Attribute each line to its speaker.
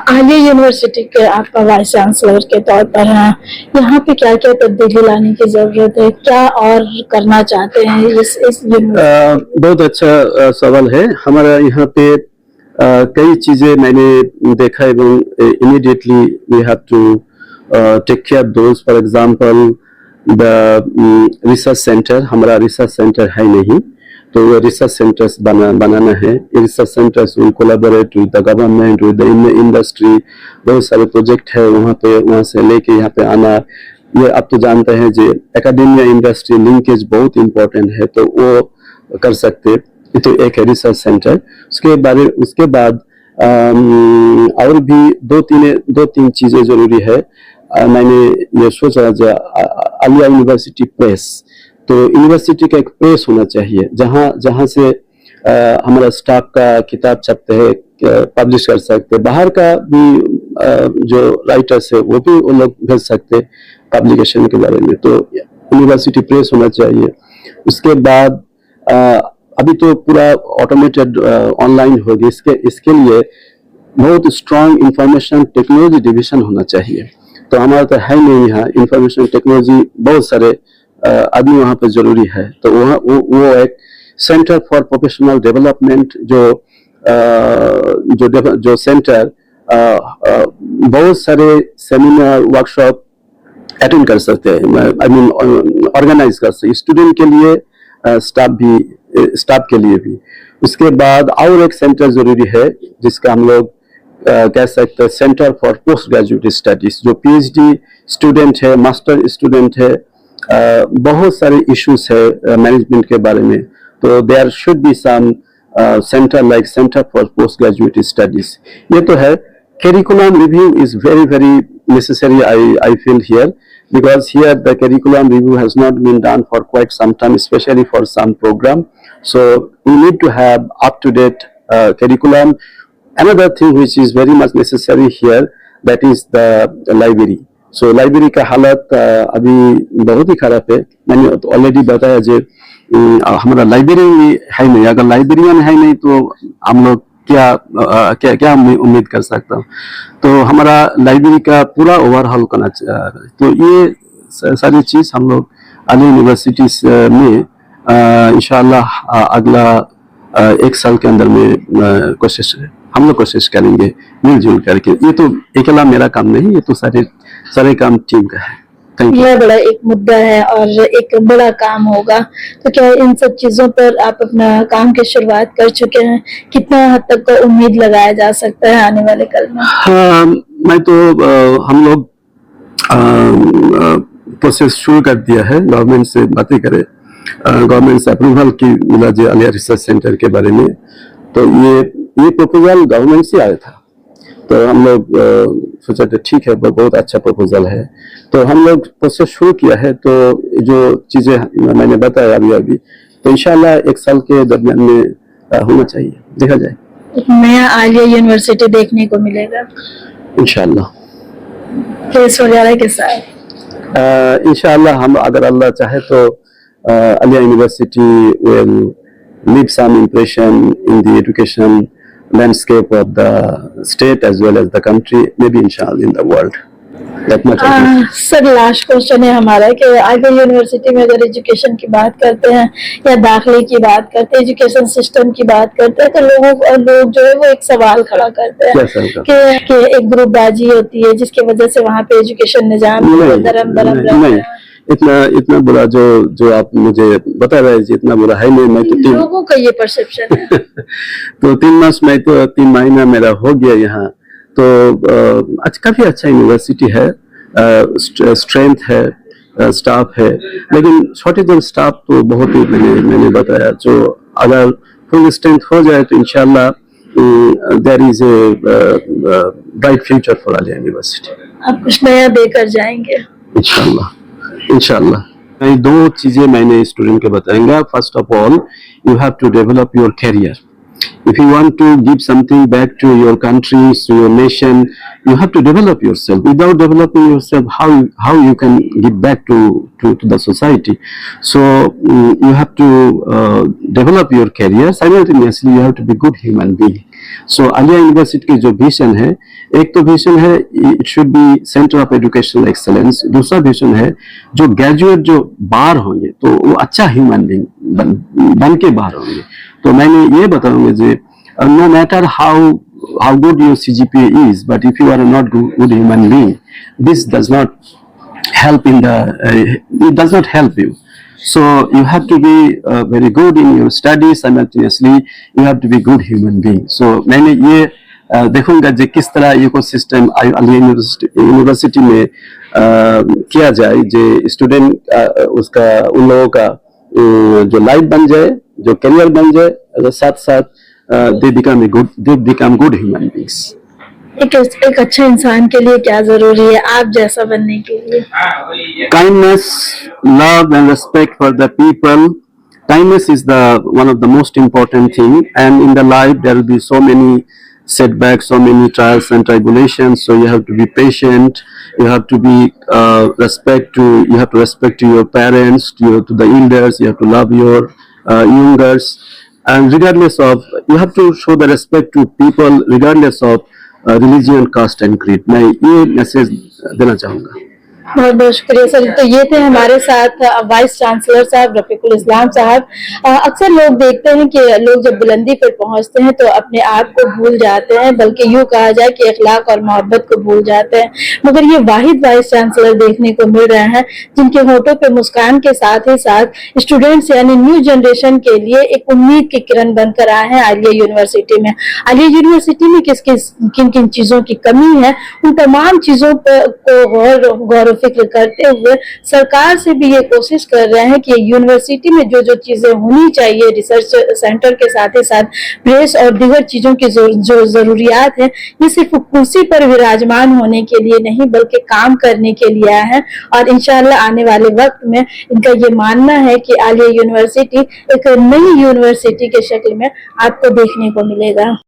Speaker 1: Alia university के आप vice chancellor के तौर पर हैं, यहाँ पे क्या क्या तब्दीली लाने की जरूरत है, क्या और करना चाहते हैं इस
Speaker 2: बहुत अच्छा सवाल है। हमारा यहाँ पे कई चीजें मैंने देखा एवं immediately we have to take care those. For example the research centre, हमारा रिसर्च सेंटर है नहीं, तो वो रिसर्च सेंटर्स बनाना है। Research centres will collaborate with the government, with the industry. बहुत सारे प्रोजेक्ट है वहाँ से लेके यहाँ पे आना। ये आप तो जानते हैं जो एकेडमिया इंडस्ट्री लिंकेज बहुत इम्पोर्टेंट है, तो वो कर सकते। तो एक है रिसर्च सेंटर। उसके बाद और भी दो तीन चीजें जरूरी है। मैंने ये सोचा जो आलिया यूनिवर्सिटी प्रेस, तो यूनिवर्सिटी का एक प्रेस होना चाहिए जहाँ से हमारा स्टाफ का किताब छपते हैं, पब्लिश कर सकते। बाहर का भी जो राइटर्स है वो भी वो लोग भेज सकते पब्लिकेशन के बारे में, तो यूनिवर्सिटी प्रेस होना चाहिए। उसके बाद अभी तो पूरा ऑटोमेटेड ऑनलाइन होगी, इसके लिए बहुत स्ट्रॉन्ग इंफॉर्मेशन टेक्नोलॉजी डिवीजन होना चाहिए। तो हमारा तो है नहीं यहाँ इंफॉर्मेशन टेक्नोलॉजी, बहुत सारे आदमी वहाँ पे जरूरी है। तो वो एक सेंटर फॉर प्रोफेशनल डेवलपमेंट जो सेंटर बहुत सारे सेमिनार वर्कशॉप अटेंड कर सकते हैं, आई मीन ऑर्गेनाइज कर सकते, स्टूडेंट के लिए, स्टाफ के लिए भी। उसके बाद और एक सेंटर जरूरी है जिसका हम लोग कह सकते हैं centre for post graduate studies. जो पीएचडी स्टूडेंट है, मास्टर स्टूडेंट है, बहुत सारे इश्यूज है मैनेजमेंट के बारे में, तो there should be some centre like centre for post graduate studies. ये तो है। curriculum review is very necessary, I feel here, because here the curriculum review has not been done for quite some time, especially for some program. So we need to have up-to-date curriculum. Another thing which is very much necessary here, that is the library. So library का हालत अभी बहुत ही खराब है। मैंने तो already बताया जो हमारा लाइब्रेरी है नहीं। अगर लाइब्रेरियन है नहीं तो हम लोग क्या उम्मीद कर सकता हूँ। तो हमारा लाइब्रेरी का पूरा ओवरहॉल करना चाहिए। तो ये सारी चीज हम लोग आलिया यूनिवर्सिटी में इंशाल्लाह अगला एक साल के अंदर में हम लोग कोशिश करेंगे मिलजुल करके। ये तो अकेला मेरा काम नहीं, ये तो सारे काम टीम का है।
Speaker 1: यह बड़ा एक मुद्दा है और एक बड़ा काम होगा। तो क्या इन सब चीजों पर आप अपना काम की शुरुआत कर चुके हैं? कितना हद तक का उम्मीद लगाया जा सकता है आने वाले कल में?
Speaker 2: हाँ, मैं तो हम लोग प्रोसेस शुरू कर दिया है। गवर्नमेंट से बातें करें, गवर्नमेंट से अप्रूवल की मिला जो आलिया रिसर्च सेंटर के बारे में। तो ये प्रपोजल गवर्नमेंट से आया था, तो हम लोग सोचा था ठीक है, बहुत अच्छा प्रपोजल है। तो हम लोग प्रोसेस शुरू किया है। तो जो चीजें मैंने बताया अभी तो इंशाल्लाह एक साल के दरमियान में होना चाहिए, देखा जाए।
Speaker 1: एक नया आलिया यूनिवर्सिटी देखने को मिलेगा
Speaker 2: इंशाल्लाह,
Speaker 1: प्रेस वगैरह के साथ।
Speaker 2: इंशाल्लाह हम अगर अल्लाह चाहे तो Alia university will leave some impression in the education landscape of the state as well as the country, maybe inshallah in the world. That much.
Speaker 1: Sir last question है हमारा कि आलिया यूनिवर्सिटी में अगर एजुकेशन की बात करते हैं या दाखिले की बात करते हैं, एजुकेशन सिस्टम की बात करते हैं, तो लोग जो है वो एक सवाल खड़ा करते हैं कि एक ग्रुपबाजी होती है जिसकी वजह से वहाँ पे एजुकेशन निजाम दरम
Speaker 2: नहीं। इतना बुरा जो आप मुझे बता रहे हैं, इतना बुरा है नहीं। मैं तो
Speaker 1: लोगों का ये परसेप्शन है।
Speaker 2: तो 3 महीना मेरा हो गया यहाँ, तो काफी अच्छा यूनिवर्सिटी है, स्ट्रेंथ है, स्टाफ है, लेकिन शॉर्टेज ऑफ स्टाफ तो बहुत ही मैंने बताया। जो अगर फुल स्ट्रेंथ हो जाए तो इंशाल्लाह there is a bright future for Aliah University.
Speaker 1: आप कुछ नया देकर जाएंगे
Speaker 2: इंशाल्लाह। दो चीजें मैंने स्टूडेंट के बताएंगे। First of all, you have to develop your career. If you want to give something back to your country, to your nation, you have to develop yourself. Without developing yourself, how you can give back to the society? So you have to develop your career. Simultaneously, you have to be good human being. So Alia university की जो vision है, एक तो vision है it should be centre of educational excellence, दूसरा vision है जो graduate जो बाहर होंगे तो वो अच्छा ह्यूमन बीइंग बन के बाहर होंगे. तो मैंने ये बताऊंगा जी, no matter how good your CGPA is, but if you are not good human being, this does not help it does not help you. So you have to be very good in your studies, simultaneously you have to be good human being. So मैंने ये देखूंगा जो किस तरह ecosystem Alia university में किया जाए, जो स्टूडेंट उसका उन लोगों का जो लाइफ बन जाए, जो करियर बन जाए, और साथ साथ they become good human beings.
Speaker 1: एक अच्छा इंसान के लिए क्या जरूरी है आप जैसा बनने के लिए?
Speaker 2: Kindness, love and respect for the people. Kindness is one of the most important thing, and in the life there will be so many setbacks, so many trials and tribulations. So you have to be patient. You have to be you have to respect to your parents, to the elders. You have to love your youngers, and regardless of, you have to show the respect to people regardless of religion, caste and creed. मैं ये message देना चाहूँगा.
Speaker 1: बहुत बहुत शुक्रिया sir. तो ये थे हमारे साथ वाइस चांसलर साहब रफीकुल इस्लाम साहब. अक्सर लोग देखते हैं कि लोग जब बुलंदी पर पहुंचते हैं तो अपने आप को भूल जाते हैं, बल्कि यूं कहा जाए कि अखलाक और मोहब्बत को भूल जाते हैं. मगर ये वाहिद वाइस चांसलर देखने को मिल रहे हैं जिनके होठों पे मुस्कान के साथ ही साथ स्टूडेंट्स यानी न्यू जनरेशन के लिए एक उम्मीद की किरण बनकर आए हैं आलिया यूनिवर्सिटी में. आलिया यूनिवर्सिटी में किन किन चीजों की कमी है, उन तमाम चीजों को गौर फिक्र करते हुए सरकार से भी ये कोशिश कर रहे हैं कि यूनिवर्सिटी में जो चीजें होनी चाहिए, रिसर्च सेंटर के साथ ही साथ प्रेस और दीगर चीजों की जो जरूरियात है, ये सिर्फ कुर्सी पर विराजमान होने के लिए नहीं बल्कि काम करने के लिए आया है. और इंशाल्लाह आने वाले वक्त में इनका ये मानना है कि आलिया यूनिवर्सिटी एक नई यूनिवर्सिटी के शक्ल में आपको देखने को मिलेगा.